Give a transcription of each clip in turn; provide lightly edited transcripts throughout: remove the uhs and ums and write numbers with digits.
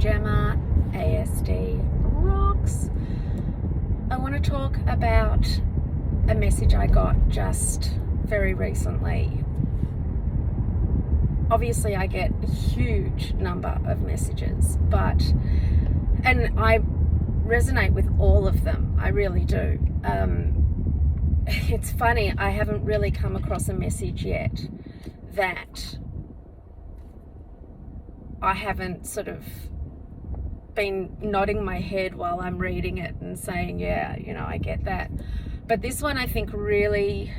Gemma, ASD rocks. I want to talk about a message I got just very recently. Obviously I get a huge number of messages, and I resonate with all of them. I really do. It's funny, I haven't really come across a message yet that I haven't sort of been nodding my head while I'm reading it and saying, yeah, I get that. But this one I think really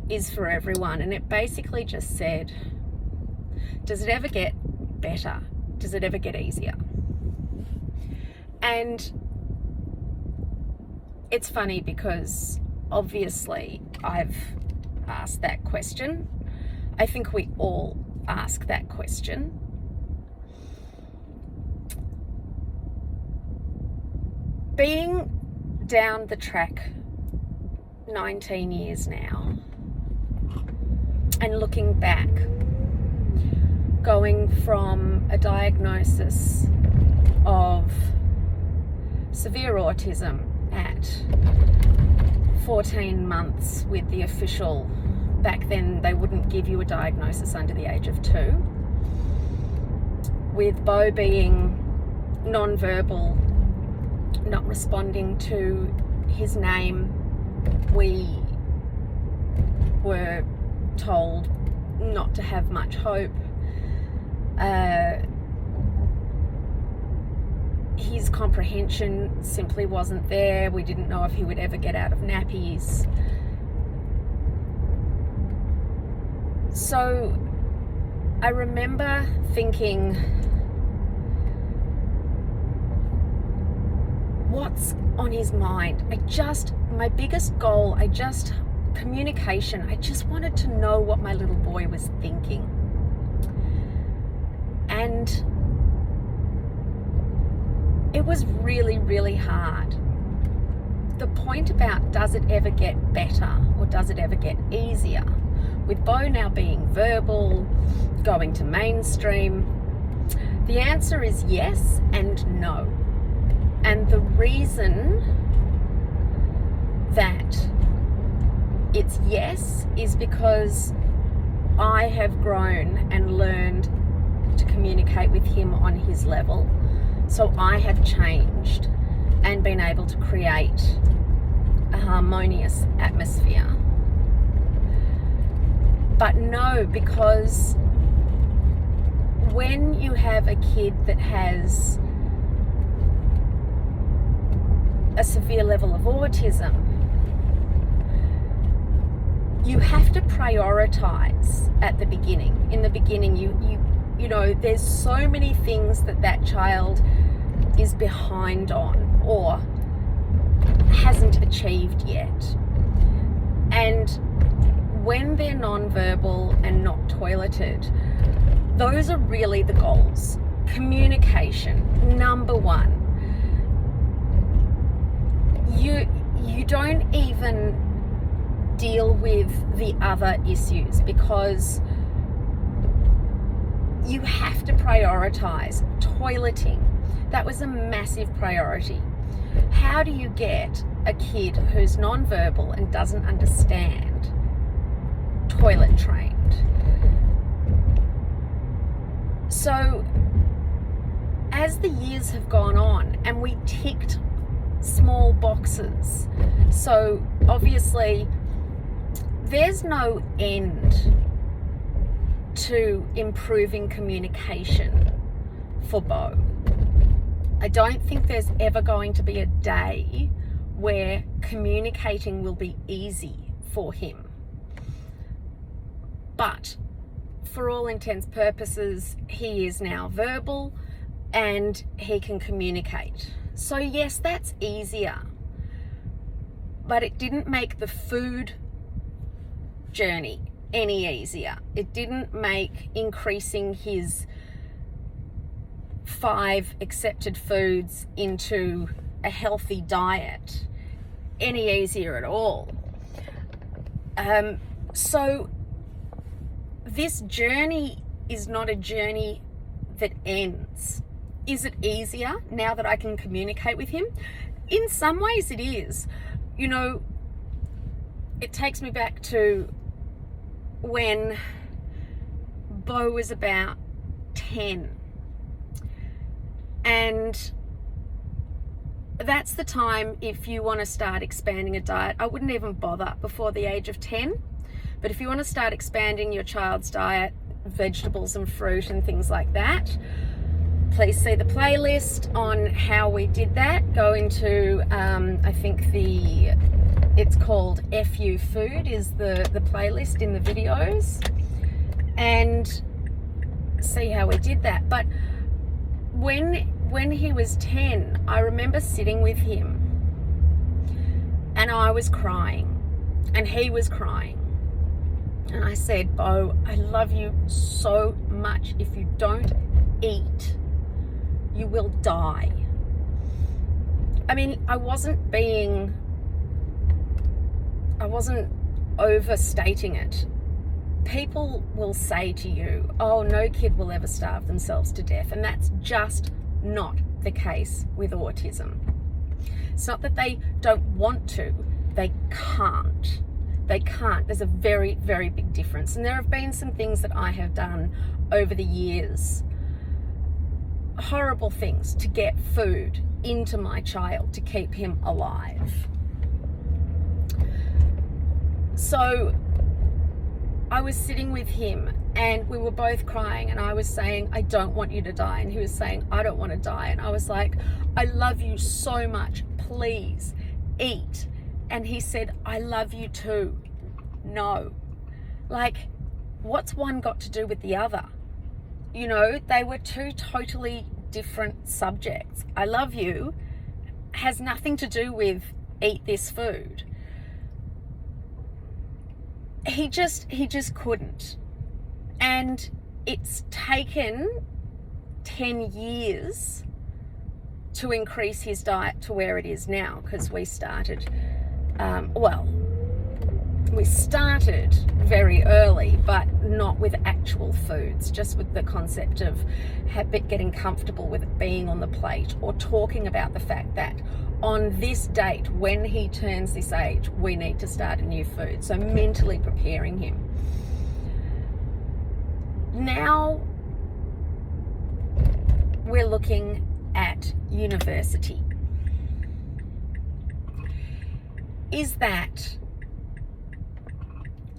is for everyone. And it basically just said, does it ever get better? Does it ever get easier? And it's funny because obviously I've asked that question. I think we all ask that question. Being down the track 19 years now and looking back, going from a diagnosis of severe autism at 14 months with the official, back then they wouldn't give you a diagnosis under the age of 2, with Beau being non-verbal, not responding to his name. We were told not to have much hope. His comprehension simply wasn't there. We didn't know if he would ever get out of nappies. So I remember thinking, what's on his mind? My biggest goal, communication. I just wanted to know what my little boy was thinking. And it was really, really hard. The point about does it ever get better or does it ever get easier? With Beau now being verbal, going to mainstream, the answer is yes and no. And the reason that it's yes is because I have grown and learned to communicate with him on his level. So I have changed and been able to create a harmonious atmosphere. But no, because when you have a kid that has a severe level of autism, you have to prioritize at the beginning. In the beginning, you know, there's so many things that child is behind on or hasn't achieved yet. And when they're non-verbal and not toileted, those are really the goals. Communication, number one. You don't even deal with the other issues because you have to prioritize toileting. That was a massive priority. How do you get a kid who's non-verbal and doesn't understand toilet trained? So as the years have gone on and we ticked small boxes, so obviously there's no end to improving communication for Beau. I don't think there's ever going to be a day where communicating will be easy for him. But for all intents and purposes, he is now verbal and he can communicate. So yes, that's easier. But it didn't make the food journey any easier. It didn't make increasing his 5 accepted foods into a healthy diet any easier at all. So this journey is not a journey that ends. Is it easier now that I can communicate with him? In some ways it is. You know, it takes me back to when Bo was about 10. And that's the time, if you want to start expanding a diet, I wouldn't even bother before the age of 10. But if you want to start expanding your child's diet, vegetables and fruit and things like that, please see the playlist on how we did that. Go into, I think it's called FU Food is the playlist in the videos, and see how we did that. But when he was 10, I remember sitting with him and I was crying and he was crying. And I said, Bo, I love you so much. If you don't eat, you will die. I mean, I wasn't overstating it. People will say to you, oh, no kid will ever starve themselves to death. And that's just not the case with autism. It's not that they don't want to, they can't. They can't. There's a very, very big difference. And there have been some things that I have done over the years, horrible things, to get food into my child to keep him alive. So I was sitting with him and we were both crying, and I was saying, I don't want you to die. And he was saying, I don't want to die. And I was like, I love you so much. Please eat. And he said, I love you too. No. Like, what's one got to do with the other? You know, they were two totally different subjects. I love you has nothing to do with eat this food. He just couldn't. And it's taken 10 years to increase his diet to where it is now, because we started very early, but not with actual foods, just with the concept of getting comfortable with it being on the plate, or talking about the fact that on this date, when he turns this age, we need to start a new food. So mentally preparing him. Now we're looking at university. Is that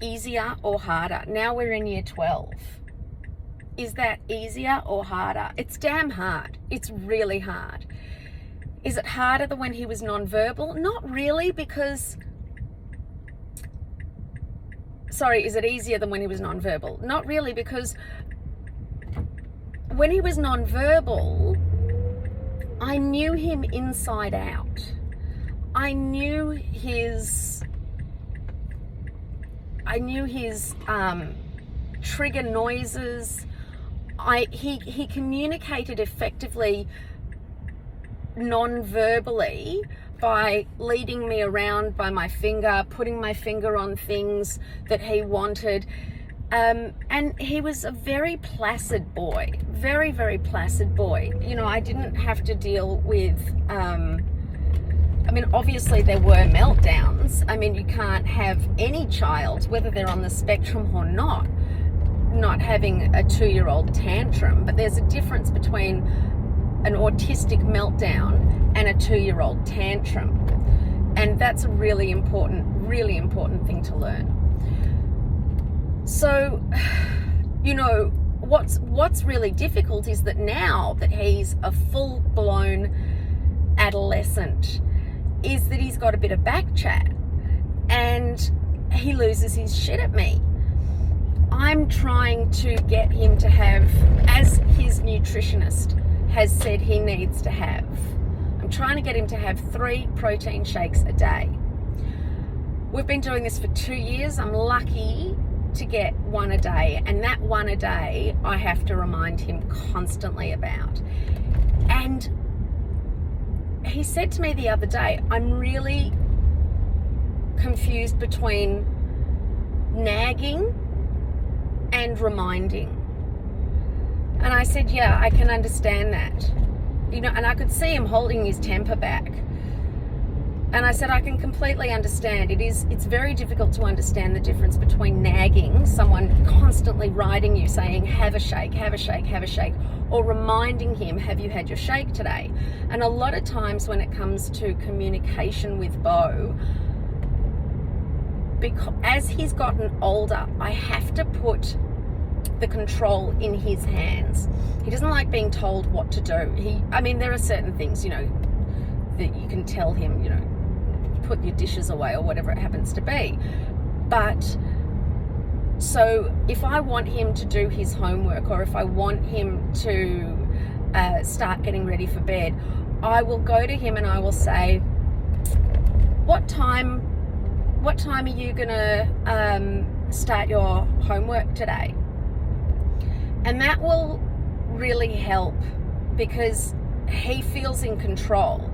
easier or harder? Now we're in year 12. Is that easier or harder? It's damn hard. It's really hard. Is it harder than when he was nonverbal? Not really, because... Sorry, is it easier than when he was nonverbal? Not really, because when he was nonverbal, I knew him inside out. I knew his trigger noises. He communicated effectively non-verbally by leading me around by my finger, putting my finger on things that he wanted. And he was a very placid boy, very, very placid boy. You know, I didn't have to deal with, I mean, obviously there were meltdowns. I mean, you can't have any child, whether they're on the spectrum or not having a 2-year-old tantrum. But there's a difference between an autistic meltdown and a 2-year-old tantrum. And that's a really important thing to learn. So, you know, what's really difficult is that now that he's a full-blown adolescent, is that he's got a bit of back chat and he loses his shit at me. I'm trying to get him to have, as his nutritionist has said he needs to have, I'm trying to get him to have 3 protein shakes a day. We've been doing this for 2 years. I'm lucky to get 1 a day, and that 1 a day I have to remind him constantly about. And he said to me the other day, I'm really confused between nagging and reminding. And I said, yeah, I can understand that. You know, and I could see him holding his temper back. And I said, I can completely understand. It's very difficult to understand the difference between nagging, someone constantly riding you saying, have a shake, have a shake, have a shake, or reminding him, have you had your shake today? And a lot of times when it comes to communication with Beau, because as he's gotten older, I have to put the control in his hands. He doesn't like being told what to do. There are certain things, you know, that you can tell him, you know, put your dishes away or whatever it happens to be. But so if I want him to do his homework, or if I want him to start getting ready for bed, I will go to him and I will say, what time are you gonna start your homework today? And that will really help, because he feels in control.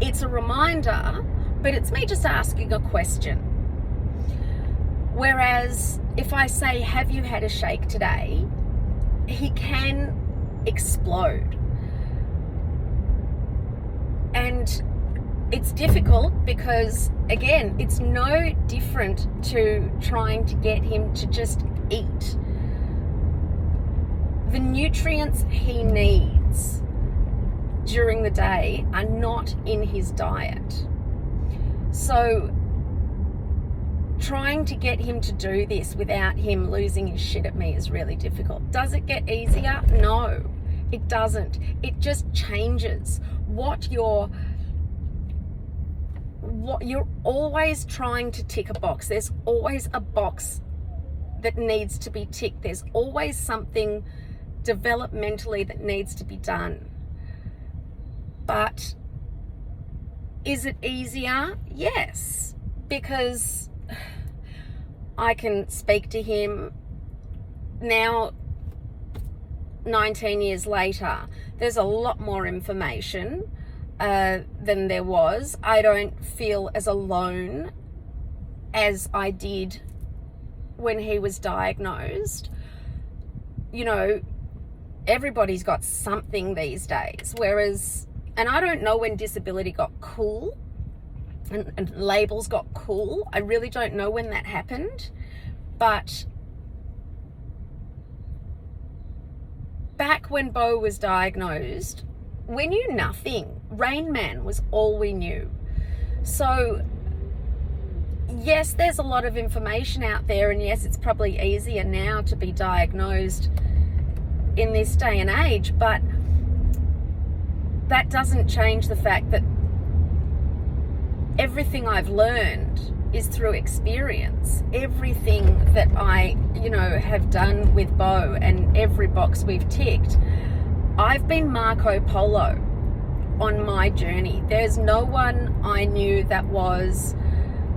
It's a reminder, but it's me just asking a question. Whereas if I say, have you had a shake today? He can explode. And it's difficult because, again, it's no different to trying to get him to just eat. The nutrients he needs during the day are not in his diet. So trying to get him to do this without him losing his shit at me is really difficult. Does it get easier? No, it doesn't. It just changes what you're always trying to tick a box. There's always a box that needs to be ticked. There's always something developmentally that needs to be done. But is it easier? Yes, because I can speak to him now, 19 years later. There's a lot more information than there was. I don't feel as alone as I did when he was diagnosed. You know, everybody's got something these days, whereas, and I don't know when disability got cool and labels got cool. I really don't know when that happened, but back when Beau was diagnosed, we knew nothing. Rain Man was all we knew. So yes, there's a lot of information out there, and yes, it's probably easier now to be diagnosed in this day and age, but that doesn't change the fact that everything I've learned is through experience. Everything that I, have done with Beau and every box we've ticked, I've been Marco Polo on my journey. There's no one I knew that was,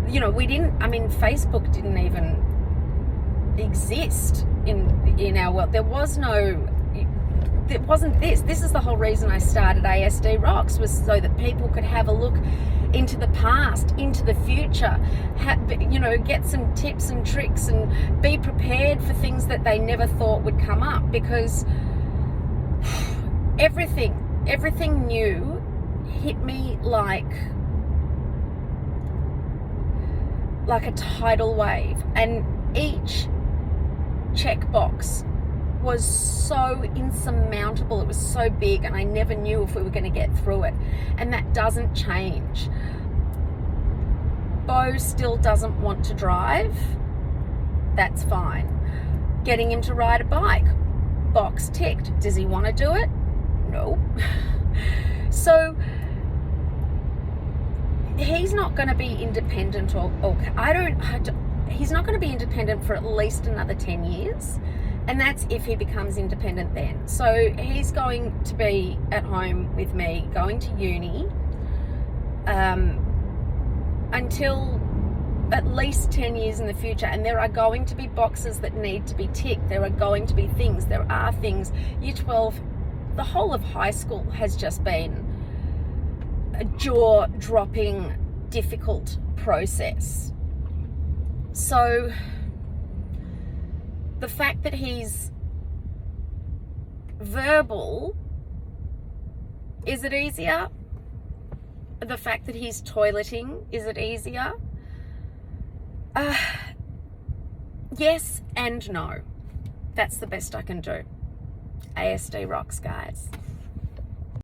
Facebook didn't even exist in our world. There wasn't this. This is the whole reason I started ASD Rocks, was so that people could have a look into the past, into the future, get some tips and tricks and be prepared for things that they never thought would come up, because everything new hit me like a tidal wave, and each checkbox was so insurmountable. It was so big, and I never knew if we were going to get through it. And that doesn't change. Beau still doesn't want to drive. That's fine. Getting him to ride a bike. Box ticked. Does he want to do it? No. So he's not going to be independent, he's not going to be independent for at least another 10 years. And that's if he becomes independent then. So he's going to be at home with me, going to uni, until at least 10 years in the future. And there are going to be boxes that need to be ticked. There are going to be things. There are things. Year 12, the whole of high school has just been a jaw-dropping, difficult process. So the fact that he's Verbal, is it easier? The fact that he's toileting, is it easier? Yes and no. That's the best I can do. ASD rocks, guys.